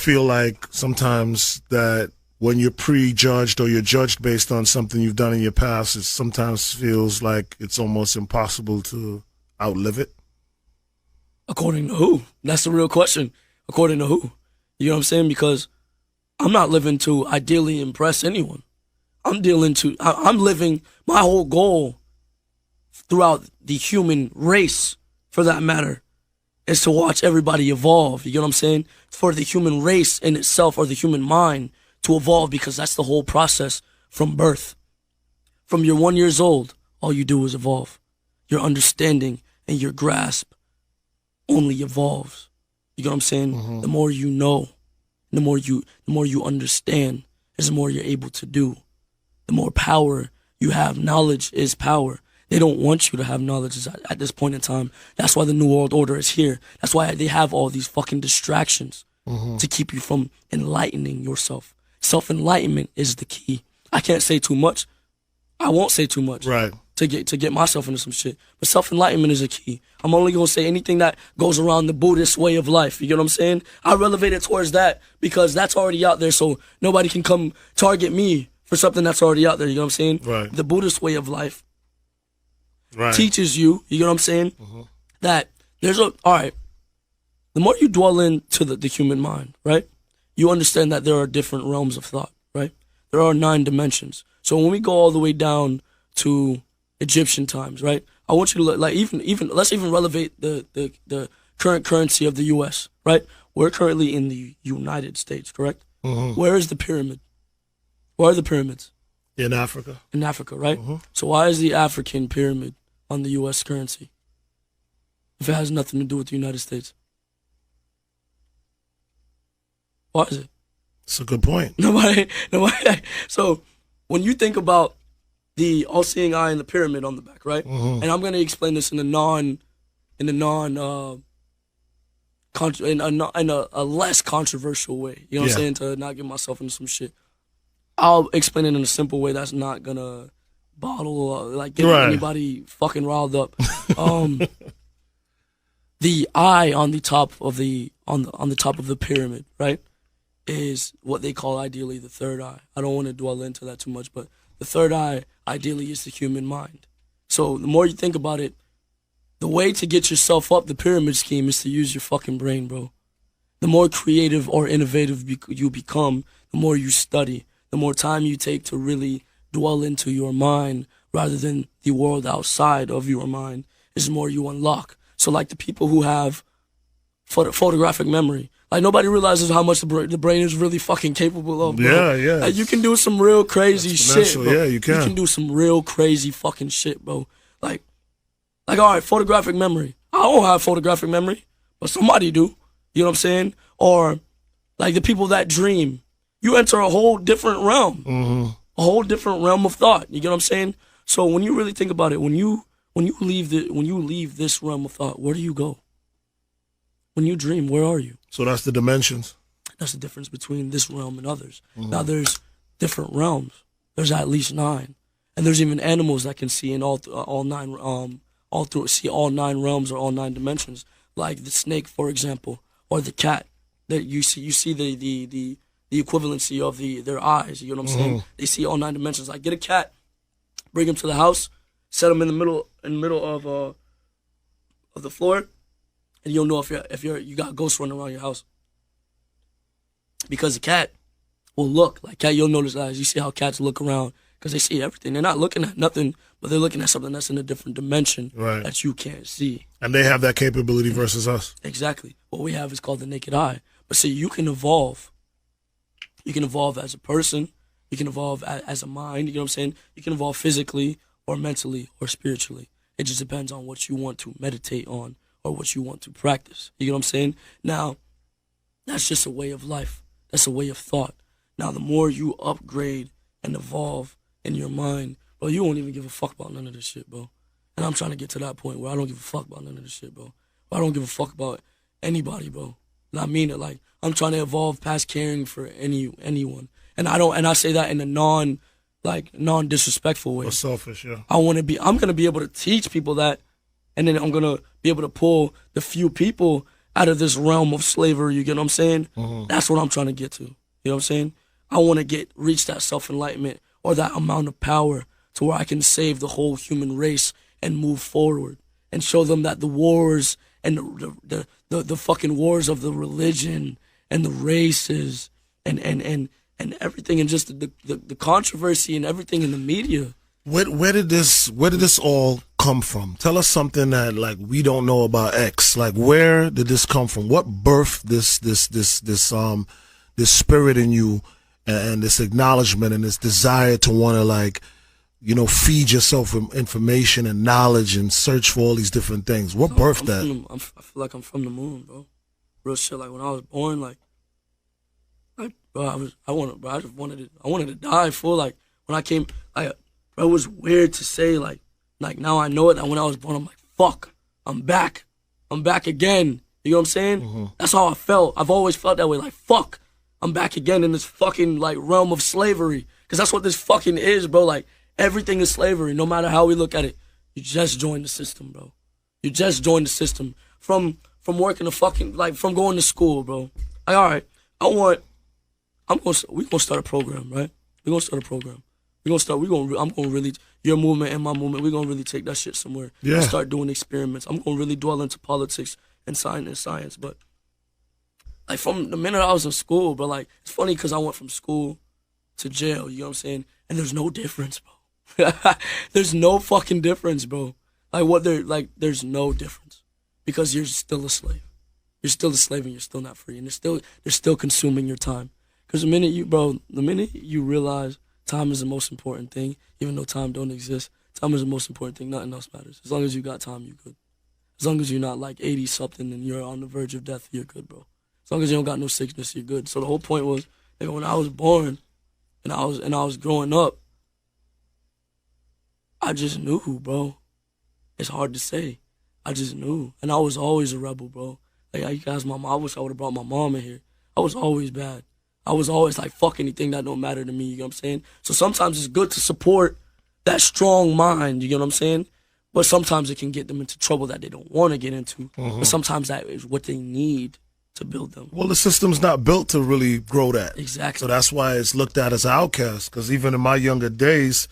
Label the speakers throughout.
Speaker 1: feel like sometimes that when you're prejudged or you're judged based on something you've done in your past, it sometimes feels like it's almost impossible to outlive it?
Speaker 2: According to who? That's the real question. According to who? You know what I'm saying? Because I'm not living to ideally impress anyone. I'm living, my whole goal throughout the human race, for that matter, is to watch everybody evolve. You know what I'm saying? For the human race in itself, or the human mind, to evolve, because that's the whole process from birth. From you're 1 year old, all you do is evolve. Your understanding and your grasp only evolves. You know what I'm saying?
Speaker 1: Mm-hmm.
Speaker 2: The more you know, the more you understand, is the more you're able to do. The more power you have. Knowledge is power. They don't want you to have knowledge at this point in time. That's why the New World Order is here. That's why they have all these fucking distractions to keep you from enlightening yourself. Self-enlightenment is the key. I can't say too much. I won't say too much.
Speaker 1: Right.
Speaker 2: To get myself into some shit. But self-enlightenment is a key. I'm only going to say anything that goes around the Buddhist way of life. You get what I'm saying? I relevate it towards that because that's already out there, so nobody can come target me for something that's already out there. You know what I'm saying?
Speaker 1: Right.
Speaker 2: The Buddhist way of life
Speaker 1: Right.
Speaker 2: teaches you, you know what I'm saying, that all right, the more you dwell into the human mind, right, you understand that there are different realms of thought, right? There are 9 dimensions. So when we go all the way down to Egyptian times, right, I want you to like even let's even relevate the current currency of the U.S., right? We're currently in the United States, correct? Where is the pyramid? Where are the pyramids?
Speaker 1: In Africa.
Speaker 2: In Africa, right? So why is the African pyramid on the U.S. currency if it has nothing to do with the United States? Why is it?
Speaker 1: It's a good point.
Speaker 2: Nobody. So when you think about the all-seeing eye and the pyramid on the back, right? And I'm gonna explain this in a less controversial way. You know what I'm saying? To not get myself into some shit. I'll explain it in a simple way that's not gonna get anybody fucking riled up. The eye on the top of the top of the pyramid, right, is what they call ideally the third eye. I don't want to dwell into that too much, but the third eye ideally is the human mind. So the more you think about it, the way to get yourself up the pyramid scheme is to use your fucking brain, bro. The more creative or innovative you become, the more you study, the more time you take to really dwell into your mind rather than the world outside of your mind, is the more you unlock. So like the people who have photographic memory, like nobody realizes how much the brain is really fucking capable of, bro.
Speaker 1: Yeah.
Speaker 2: Like, you can do some real crazy shit, bro.
Speaker 1: Yeah, you can.
Speaker 2: You can do some real crazy fucking shit, bro. Like all right, photographic memory. I don't have photographic memory, but somebody do. You know what I'm saying? Or like the people that dream. You enter a whole different realm, a whole different realm of thought. You get what I'm saying? So when you really think about it, when you leave this realm of thought, where do you go? When you dream, where are you?
Speaker 1: So that's the dimensions.
Speaker 2: That's the difference between this realm and others. Now there's different realms. There's at least 9, and there's even animals that can see in all 9 realms or all 9 dimensions, like the snake, for example, or the cat. That you see the equivalency of their eyes. You know what I'm saying? They see all 9 dimensions. Like get a cat, bring him to the house, set him in the middle of the floor, and you'll know if you got ghosts running around your house. Because the cat will look like cat. You'll notice that. You see how cats look around because they see everything. They're not looking at nothing, but they're looking at something that's in a different dimension that you can't see.
Speaker 1: And they have that capability versus us.
Speaker 2: Exactly. What we have is called the naked eye. But see, you can evolve. You can evolve as a person. You can evolve as a mind. You know what I'm saying? You can evolve physically or mentally or spiritually. It just depends on what you want to meditate on or what you want to practice. You know what I'm saying? Now, that's just a way of life. That's a way of thought. Now, the more you upgrade and evolve in your mind, bro, you won't even give a fuck about none of this shit, bro. And I'm trying to get to that point where I don't give a fuck about none of this shit, bro. I don't give a fuck about anybody, bro. And I mean it. Like, I'm trying to evolve past caring for anyone. And I say that in a non-disrespectful way.
Speaker 1: Or selfish, yeah.
Speaker 2: I'm gonna be able to teach people that, and then I'm gonna be able to pull the few people out of this realm of slavery. You get what I'm saying? That's what I'm trying to get to. You know what I'm saying? I want to reach that self-enlightenment or that amount of power to where I can save the whole human race and move forward and show them that the wars and the fucking wars of the religion and the races and everything, and just the controversy and everything in the media.
Speaker 1: Where did this all come from? Tell us something that like we don't know about X. Like, where did this come from? What birthed this spirit in you and this acknowledgement and this desire to want to, like, you know, feed yourself with information and knowledge and search for all these different things? What birthed that?
Speaker 2: I feel like I'm from the moon, bro. Real shit. Like when I was born, bro, I just wanted to die full. Like when I came, like, bro, it was weird to say, like now I know it. That when I was born, I'm like, fuck, I'm back again. You know what I'm saying? That's how I felt. I've always felt that way. Like, fuck, I'm back again in this fucking like realm of slavery. Cause that's what this fucking is, bro. Like everything is slavery. No matter how we look at it, you just joined the system, bro. You just joined the system from working the fucking, like, from going to school, bro. Like, all right, we gonna start a program, right? We gonna start a program. I'm gonna really, your movement and my movement, we gonna really take that shit somewhere.
Speaker 1: Yeah.
Speaker 2: And start doing experiments. I'm gonna really dwell into politics and science, but like from the minute I was in school, bro, like, it's funny because I went from school to jail, you know what I'm saying? And there's no difference, bro. There's no fucking difference, bro. There's no difference. Because you're still a slave. You're still a slave and you're still not free. And they're still consuming your time. Because the minute you realize time is the most important thing, even though time don't exist, time is the most important thing. Nothing else matters. As long as you got time, you're good. As long as you're not like 80 something and you're on the verge of death, you're good, bro. As long as you don't got no sickness, you're good. So the whole point was, like, when I was born and I was growing up, I just knew, bro. It's hard to say. I just knew. And I was always a rebel, bro. Like, you guys, I wish I would have brought my mom in here. I was always bad. I was always like, fuck anything that don't matter to me, you know what I'm saying? So sometimes it's good to support that strong mind, you know what I'm saying? But sometimes it can get them into trouble that they don't want to get into. But sometimes that is what they need to build them.
Speaker 1: Well, the system's not built to really grow that.
Speaker 2: Exactly.
Speaker 1: So that's why it's looked at as outcast. Because even in my younger days,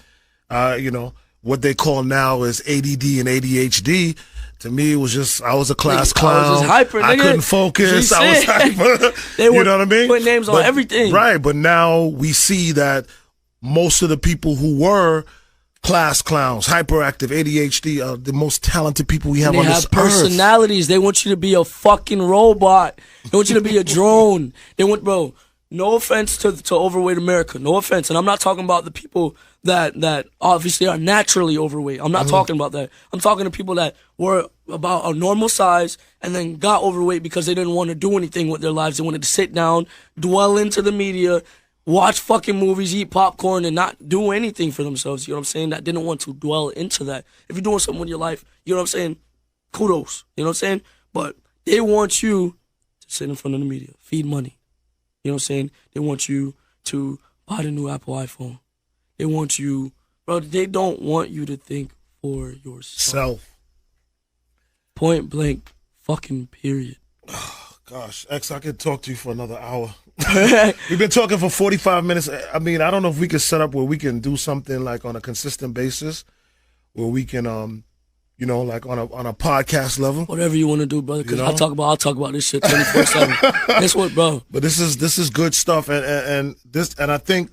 Speaker 1: you know, what they call now is ADD and ADHD. To me, it was just, I was a class clown.
Speaker 2: I was just hyper,
Speaker 1: I
Speaker 2: nigga.
Speaker 1: couldn't focus. I was hyper.
Speaker 2: They
Speaker 1: you know what I mean?
Speaker 2: Put names on everything.
Speaker 1: Right, but now we see that most of the people who were class clowns, hyperactive, ADHD, are the most talented people we have on this earth.
Speaker 2: They have personalities. They want you to be a fucking robot. They want you to be a drone. Bro, no offense to overweight America. No offense. And I'm not talking about the people that obviously are naturally overweight. I'm not talking about that. I'm talking to people that were about a normal size and then got overweight because they didn't want to do anything with their lives. They wanted to sit down, dwell into the media, watch fucking movies, eat popcorn, and not do anything for themselves. You know what I'm saying? That didn't want to dwell into that. If you're doing something with your life, you know what I'm saying? Kudos. You know what I'm saying? But they want you to sit in front of the media, feed money. You know what I'm saying? They want you to buy the new Apple iPhone. They want you, bro, they don't want you to think for yourself. Point blank, fucking period.
Speaker 1: Oh, gosh, X, I could talk to you for another hour. We've been talking for 45 minutes. I mean, I don't know if we could set up where we can do something like on a consistent basis, where we can, you know, like on a podcast level.
Speaker 2: Whatever you want to do, brother. Because I'll talk about this shit 24/7. Guess what, bro?
Speaker 1: But this is good stuff, and I think,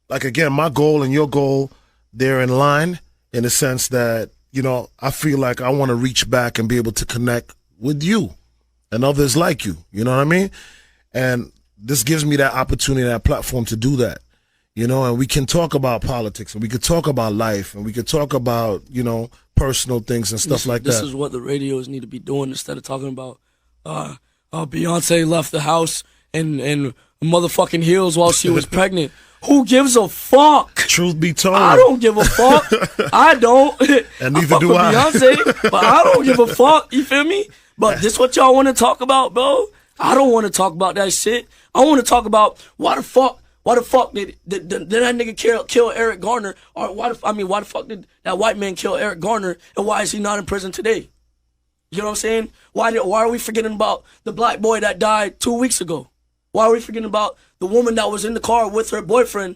Speaker 1: like, again, my goal and your goal, they're in line in the sense that, you know, I feel like I want to reach back and be able to connect with you and others like you. You know what I mean? And this gives me that opportunity, that platform to do that. You know, and we can talk about politics, and we could talk about life, and we could talk about, you know, personal things and stuff like that.
Speaker 2: This is what the radios need to be doing instead of talking about Beyonce left the house and motherfucking heels while she was pregnant. Who gives a fuck?
Speaker 1: Truth be told,
Speaker 2: I don't give a fuck. I don't.
Speaker 1: And neither do I.
Speaker 2: Beyonce, but I don't give a fuck. You feel me? But this what y'all want to talk about, bro? I don't want to talk about that shit. I want to talk about why the fuck did that nigga kill Eric Garner? Or why the fuck did that white man kill Eric Garner? And why is he not in prison today? You know what I'm saying? Why are we forgetting about the black boy that died 2 weeks ago? Why are we forgetting about the woman that was in the car with her boyfriend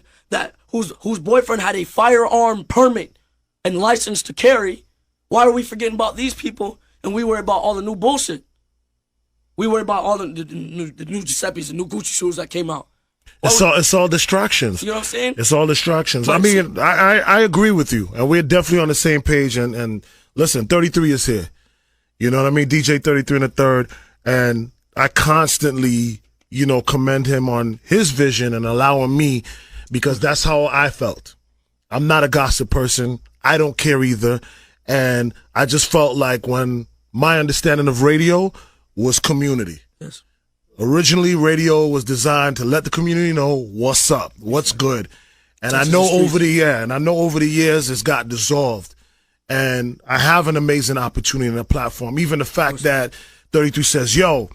Speaker 2: whose boyfriend had a firearm permit and license to carry? Why are we forgetting about these people and we worry about all the new bullshit? We worry about all the new Giuseppe's, the new Gucci shoes that came out.
Speaker 1: It's all distractions.
Speaker 2: You know what I'm saying?
Speaker 1: It's all distractions. I mean, I agree with you, and we're definitely on the same page. And listen, 33 is here. You know what I mean? DJ 33 and a third, and I constantly, commend him on his vision and allowing me, because that's how I felt. I'm not a gossip person. I don't care either, and I just felt like when my understanding of radio was community.
Speaker 2: Yes.
Speaker 1: Originally, radio was designed to let the community know what's up, what's good. And I know over the years it's got dissolved. And I have an amazing opportunity and a platform. Even the fact that 33 says, yo,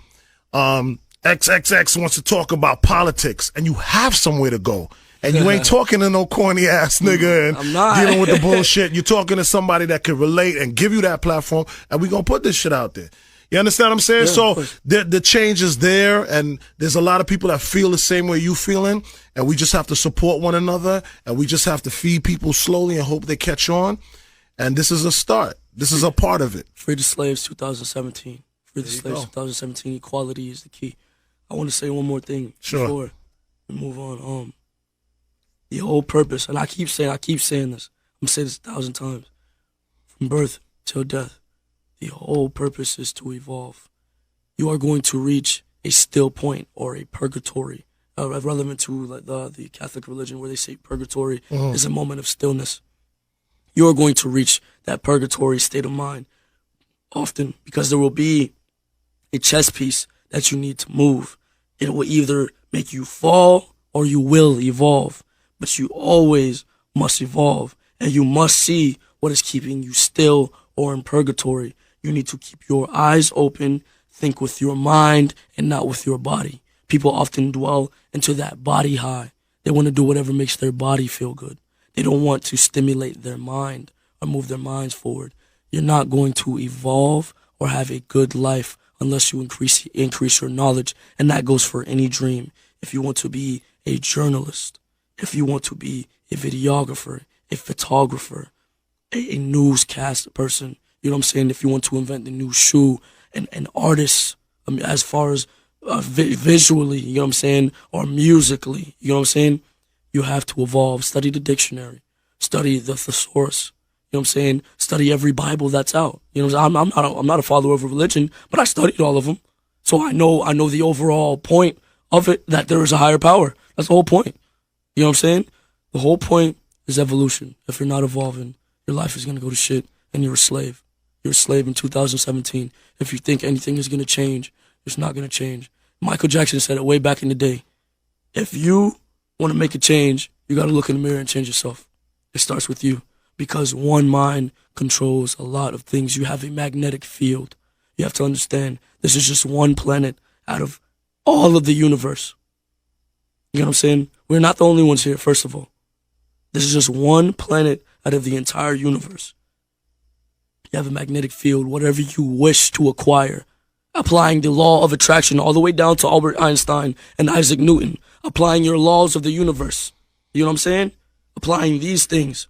Speaker 1: XXX wants to talk about politics, and you have somewhere to go. And you ain't talking to no corny ass nigga and
Speaker 2: I'm not.
Speaker 1: dealing with the bullshit. You're talking to somebody that can relate and give you that platform, and we're going to put this shit out there. You understand what I'm saying?
Speaker 2: Yeah,
Speaker 1: so the change is there, and there's a lot of people that feel the same way you feeling, and we just have to support one another, and we just have to feed people slowly and hope they catch on. And this is a start. This is a part of it.
Speaker 2: Free the slaves 2017. Free the slaves 2017. Equality is the key. I want to say one more thing before we move on. The whole purpose, and I keep saying this. I'm saying this 1,000 times. From birth till death. The whole purpose is to evolve. You are going to reach a still point or a purgatory, relevant to the Catholic religion, where they say purgatory is a moment of stillness. You are going to reach that purgatory state of mind often, because there will be a chess piece that you need to move. It will either make you fall or you will evolve, but you always must evolve, and you must see what is keeping you still or in purgatory. You need to keep your eyes open, think with your mind and not with your body. People often dwell into that body high. They want to do whatever makes their body feel good. They don't want to stimulate their mind or move their minds forward. You're not going to evolve or have a good life unless you increase your knowledge, and that goes for any dream. If you want to be a journalist, if you want to be a videographer, a photographer, a newscast person, you know what I'm saying? If you want to invent the new shoe, and artists, as far as visually, you know what I'm saying, or musically, you know what I'm saying? You have to evolve. Study the dictionary. Study the thesaurus. You know what I'm saying? Study every Bible that's out. You know what I'm saying? I'm not a follower of a religion, but I studied all of them. So I know the overall point of it, that there is a higher power. That's the whole point. You know what I'm saying? The whole point is evolution. If you're not evolving, your life is going to go to shit, and you're a slave. You're a slave in 2017. If you think anything is going to change, it's not going to change. Michael Jackson said it way back in the day. If you want to make a change, you got to look in the mirror and change yourself. It starts with you, because one mind controls a lot of things. You have a magnetic field. You have to understand this is just one planet out of all of the universe. You know what I'm saying? We're not the only ones here, first of all. This is just one planet out of the entire universe. You have a magnetic field, whatever you wish to acquire. Applying the law of attraction all the way down to Albert Einstein and Isaac Newton. Applying your laws of the universe. You know what I'm saying? Applying these things.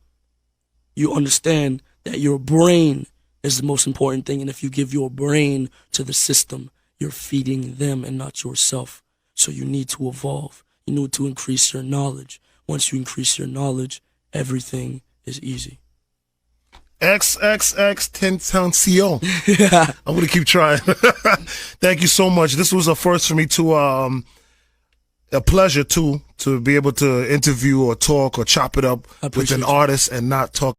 Speaker 2: You understand that your brain is the most important thing. And if you give your brain to the system, you're feeding them and not yourself. So you need to evolve. You need to increase your knowledge. Once you increase your knowledge, everything is easy.
Speaker 1: XXX
Speaker 2: Yeah.
Speaker 1: I'm going to keep trying. Thank you so much. This was a first for me too. A pleasure too, to be able to interview or talk or chop it up with an artist and not talk